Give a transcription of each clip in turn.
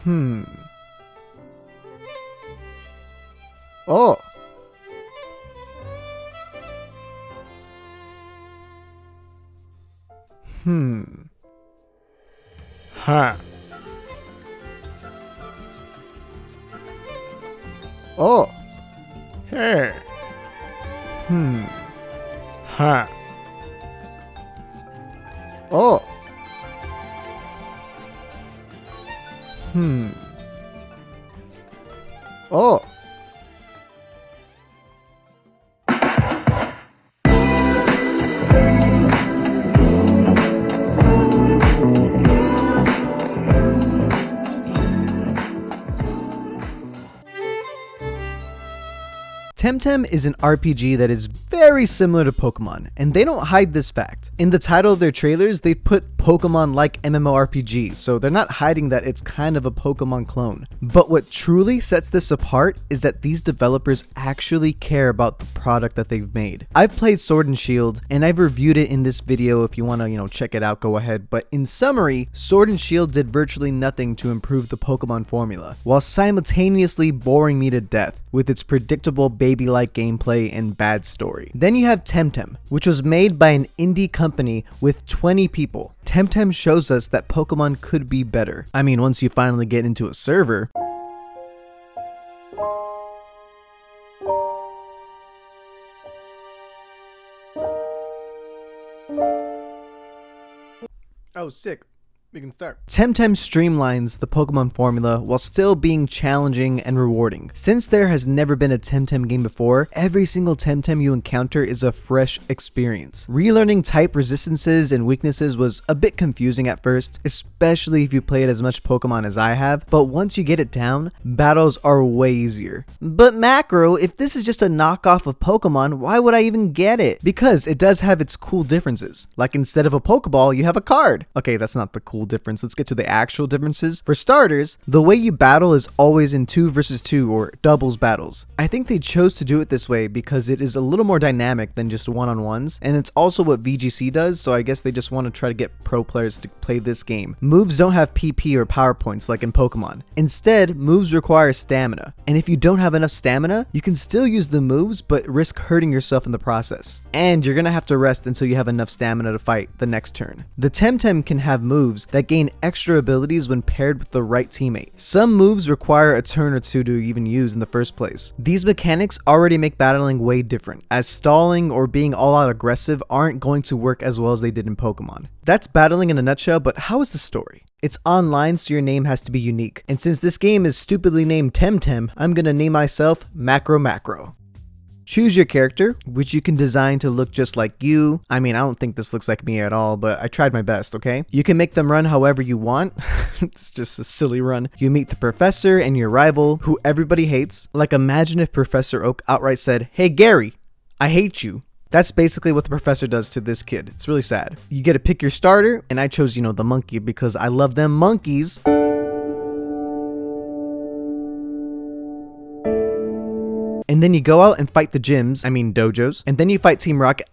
Oh. Huh. Oh. Hey. Huh. Oh. Oh. Temtem is an RPG that is very similar to Pokemon, and they don't hide this fact. In the title of their trailers, they put Pokemon-like MMORPG, so they're not hiding that it's kind of a Pokemon clone. But what truly sets this apart is that these developers actually care about the product that they've made. I've played Sword and Shield, and I've reviewed it in this video. If you want to, check it out, go ahead. But in summary, Sword and Shield did virtually nothing to improve the Pokemon formula, while simultaneously boring me to death with its predictable baby-like gameplay and bad story. Then you have Temtem, which was made by an indie company with 20 people. Temtem shows us that Pokemon could be better. I mean, once you finally get into a server. Oh, sick. We can start. Temtem streamlines the Pokemon formula while still being challenging and rewarding. Since there has never been a Temtem game before, every single Temtem you encounter is a fresh experience. Relearning type resistances and weaknesses was a bit confusing at first, especially if you played as much Pokemon as I have, but once you get it down, battles are way easier. But Macro, if this is just a knockoff of Pokemon, why would I even get it? Because it does have its cool differences. Like instead of a Pokeball, you have a card. Okay, that's not the cool difference. Let's get to the actual differences. For starters, the way you battle is always in 2 versus 2 or doubles battles. I think they chose to do it this way because it is a little more dynamic than just one-on-ones, and it's also what VGC does, so I guess they just want to try to get pro players to play this game. Moves don't have PP or power points like in Pokemon. Instead, moves require stamina, and if you don't have enough stamina, you can still use the moves but risk hurting yourself in the process. And you're gonna have to rest until you have enough stamina to fight the next turn. The Temtem can have moves that gain extra abilities when paired with the right teammate. Some moves require a turn or two to even use in the first place. These mechanics already make battling way different, as stalling or being all out aggressive aren't going to work as well as they did in Pokemon. That's battling in a nutshell, but how is the story? It's online, so your name has to be unique. And since this game is stupidly named Temtem, I'm gonna name myself Macro. Choose your character, which you can design to look just like you. I mean, I don't think this looks like me at all, but I tried my best, okay? You can make them run however you want. It's just a silly run. You meet the professor and your rival, who everybody hates. Like, imagine if Professor Oak outright said, "Hey Gary, I hate you." That's basically what the professor does to this kid. It's really sad. You get to pick your starter, and I chose, the monkey because I love them monkeys. And then you go out and fight the dojos, and then you fight Team Rocket,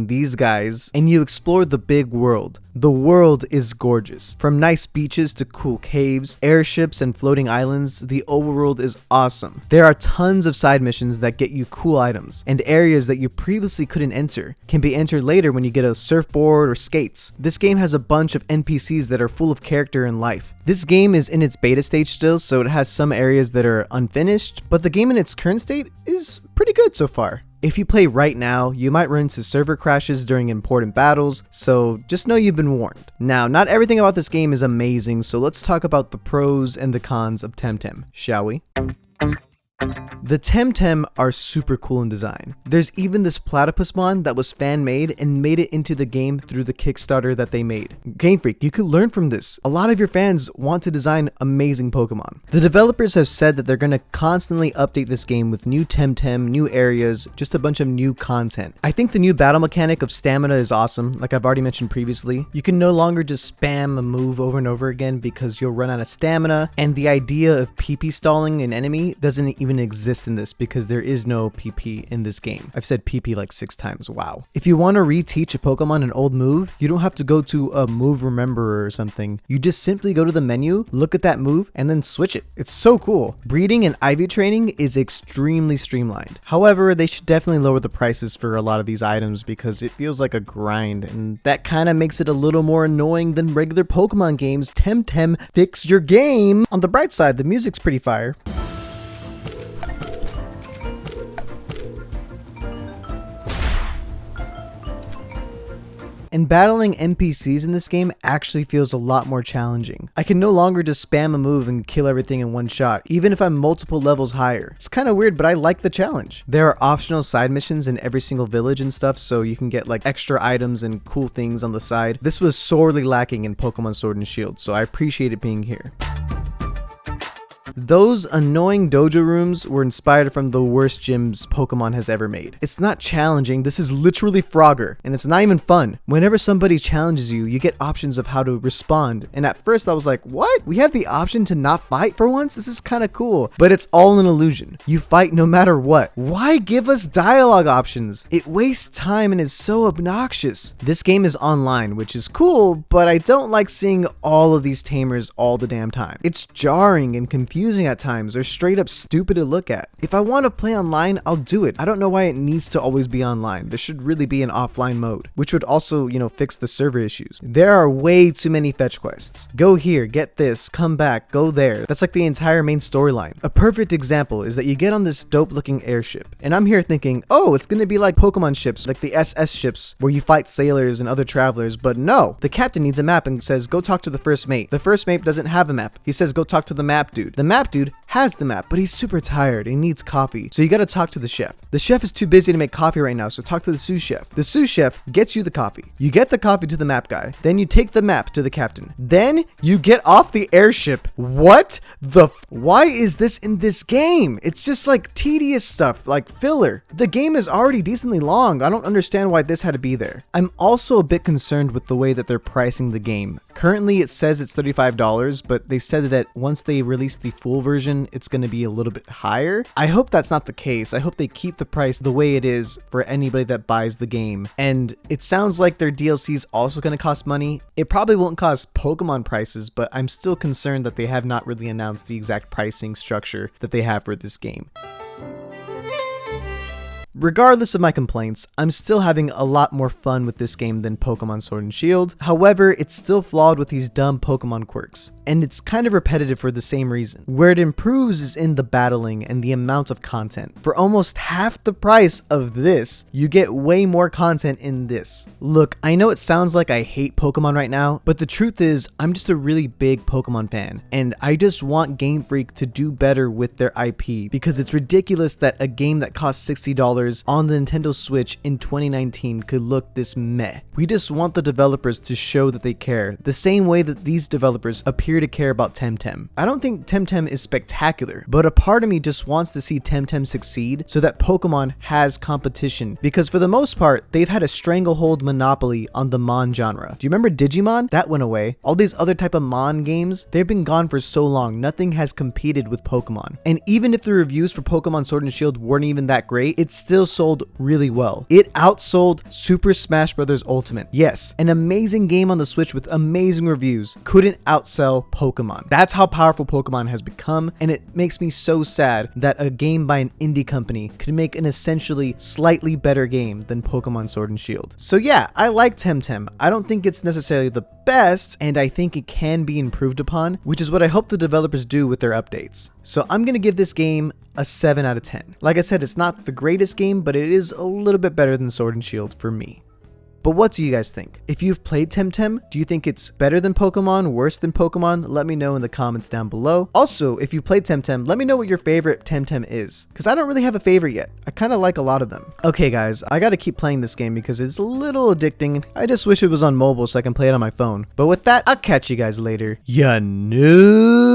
these guys, and you explore the big world. The world is gorgeous. From nice beaches to cool caves, airships, and floating islands, the overworld is awesome. There are tons of side missions that get you cool items, and areas that you previously couldn't enter can be entered later when you get a surfboard or skates. This game has a bunch of NPCs that are full of character and life. This game is in its beta stage still, so it has some areas that are unfinished, but the game in its current state is pretty good so far. If you play right now, you might run into server crashes during important battles, so just know you've been warned. Now, not everything about this game is amazing, so let's talk about the pros and the cons of Temtem, shall we? The Temtem are super cool in design. There's even this platypus mon that was fan-made and made it into the game through the Kickstarter that they made. Game Freak, you could learn from this. A lot of your fans want to design amazing Pokemon. The developers have said that they're going to constantly update this game with new Temtem, new areas, just a bunch of new content. I think the new battle mechanic of stamina is awesome, like I've already mentioned previously. You can no longer just spam a move over and over again because you'll run out of stamina, and the idea of PP stalling an enemy doesn't even even exist in this because there is no PP in this game. I've said PP like 6 times, wow. If you want to reteach a Pokemon an old move, you don't have to go to a move rememberer or something. You just simply go to the menu, look at that move, and then switch it. It's so cool. Breeding and IV training is extremely streamlined. However, they should definitely lower the prices for a lot of these items because it feels like a grind, and that kind of makes it a little more annoying than regular Pokemon games. Temtem, fix your game! On the bright side, the music's pretty fire. And battling NPCs in this game actually feels a lot more challenging. I can no longer just spam a move and kill everything in one shot, even if I'm multiple levels higher. It's kind of weird, but I like the challenge. There are optional side missions in every single village and stuff, so you can get like extra items and cool things on the side. This was sorely lacking in Pokemon Sword and Shield, so I appreciate it being here. Those annoying dojo rooms were inspired from the worst gyms Pokemon has ever made. It's not challenging, this is literally Frogger, and it's not even fun. Whenever somebody challenges you, you get options of how to respond, and at first I was like, what? We have the option to not fight for once? This is kind of cool, but it's all an illusion. You fight no matter what. Why give us dialogue options? It wastes time and is so obnoxious. This game is online, which is cool, but I don't like seeing all of these tamers all the damn time. It's jarring and confusing at times, or straight up stupid to look at. If I want to play online, I'll do it. I don't know why it needs to always be online. There should really be an offline mode, which would also, fix the server issues. There are way too many fetch quests. Go here, get this, come back, go there. That's like the entire main storyline. A perfect example is that you get on this dope looking airship, and I'm here thinking, oh, it's gonna be like Pokemon ships, like the SS ships, where you fight sailors and other travelers, but no. The captain needs a map and says, go talk to the first mate. The first mate doesn't have a map. He says, go talk to the map dude. The map dude has the map, but he's super tired. He needs coffee. So you gotta talk to the chef. The chef is too busy to make coffee right now, so talk to the sous chef. The sous chef gets you the coffee. You get the coffee to the map guy. Then you take the map to the captain. Then you get off the airship. What the why is this in this game? It's just like tedious stuff, like filler. The game is already decently long. I don't understand why this had to be there. I'm also a bit concerned with the way that they're pricing the game. Currently it says it's $35, but they said that once they release the full version, it's going to be a little bit higher. I hope that's not the case. I hope they keep the price the way it is for anybody that buys the game. And it sounds like their DLC is also going to cost money. It probably won't cost Pokemon prices, but I'm still concerned that they have not really announced the exact pricing structure that they have for this game. Regardless of my complaints, I'm still having a lot more fun with this game than Pokemon Sword and Shield. However, it's still flawed with these dumb Pokemon quirks, and it's kind of repetitive for the same reason. Where it improves is in the battling and the amount of content. For almost half the price of this, you get way more content in this. Look, I know it sounds like I hate Pokemon right now, but the truth is, I'm just a really big Pokemon fan, and I just want Game Freak to do better with their IP, because it's ridiculous that a game that costs $60 on the Nintendo Switch in 2019 could look this meh. We just want the developers to show that they care, the same way that these developers appear to care about Temtem. I don't think Temtem is spectacular, but a part of me just wants to see Temtem succeed so that Pokemon has competition, because for the most part, they've had a stranglehold monopoly on the Mon genre. Do you remember Digimon? That went away. All these other type of Mon games, they've been gone for so long, nothing has competed with Pokemon. And even if the reviews for Pokemon Sword and Shield weren't even that great, it's still sold really well. It outsold Super Smash Bros. Ultimate. Yes, an amazing game on the Switch with amazing reviews couldn't outsell Pokemon. That's how powerful Pokemon has become, and it makes me so sad that a game by an indie company could make an essentially slightly better game than Pokemon Sword and Shield. So yeah, I like Temtem. I don't think it's necessarily the best, and I think it can be improved upon, which is what I hope the developers do with their updates. So I'm gonna give this game a 7 out of 10. Like I said, it's not the greatest game, but it is a little bit better than Sword and Shield for me. But what do you guys think? If you've played Temtem, do you think it's better than Pokemon, worse than Pokemon? Let me know in the comments down below. Also, if you played Temtem, let me know what your favorite Temtem is, because I don't really have a favorite yet. I kind of like a lot of them. Okay guys, I gotta keep playing this game because it's a little addicting. I just wish it was on mobile so I can play it on my phone. But with that, I'll catch you guys later. Ya noob!